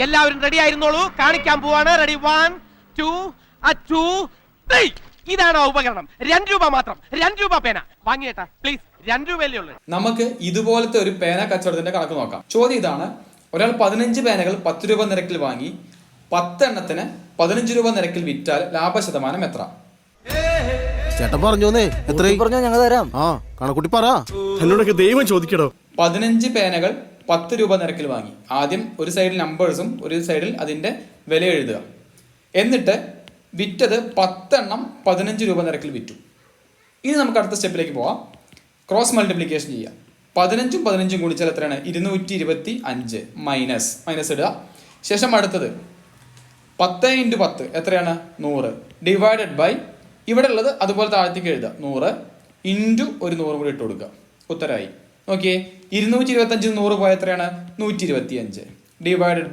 എല്ലാവരും റെഡി ആയിരുന്നോളൂ, കാണിക്കാൻ പോവാണ്. റെഡി 1 2 2 3. ഇതാണ് ഉപകരണം. 2 രൂപ മാത്രം. 2 രൂപ പേന വാങ്ങിയേട്ടാ പ്ലീസ്. 2 രൂപയല്ലേ ഉള്ളൂ. നമുക്ക് ഇതുപോലത്തെ ഒരു പേന കച്ചവടത്തിന്റെ കണക്ക് നോക്കാം. ചോദ്യം ഇതാണ്: ഒരാൾ 15 പേനകൾ 10 രൂപ നിരക്കിൽ വാങ്ങി 10 എണ്ണത്തിന് 15 രൂപ നിരക്കിൽ വിറ്റാൽ ലാഭശതമാനം എത്ര? ചേട്ടൻ പറഞ്ഞോന്നേ, എത്ര പറഞ്ഞോ ഞങ്ങൾ തരാം. ആ കണക്കുട്ടി പറ. എന്നോടൊക്കെ ദൈവം ചോദിക്കടോ. 15 പേനകൾ 10 രൂപ നിരക്കിൽ വാങ്ങി. ആദ്യം ഒരു സൈഡിൽ നമ്പേഴ്സും ഒരു സൈഡിൽ അതിന്റെ വില എഴുതുക. എന്നിട്ട് വിറ്റത് 10 എണ്ണം 15 രൂപ നിരക്കിൽ വിറ്റു. ഇനി നമുക്ക് അടുത്ത സ്റ്റെപ്പിലേക്ക് പോവാം. ക്രോസ് മൾട്ടിപ്ലിക്കേഷൻ ചെയ്യാം. 15ഉം 15ഉം കൂടിച്ചാൽ എത്രയാണ്? 225 മൈനസ് ഇടുക. ശേഷം അടുത്തത് 10 × 10 എത്രയാണ്? 100 ഡിവൈഡഡ് ബൈ ഇവിടെ ഉള്ളത് അതുപോലെ താഴത്തേക്ക് എഴുതുക. 100 ഇൻറ്റു ഒരു 100 കൂടി ഇട്ട് കൊടുക്കുക. ഉത്തരമായി. നോക്കിയേ, 225 100 പോയ എത്രയാണ്? 125 ഡിവൈഡഡ് ബൈ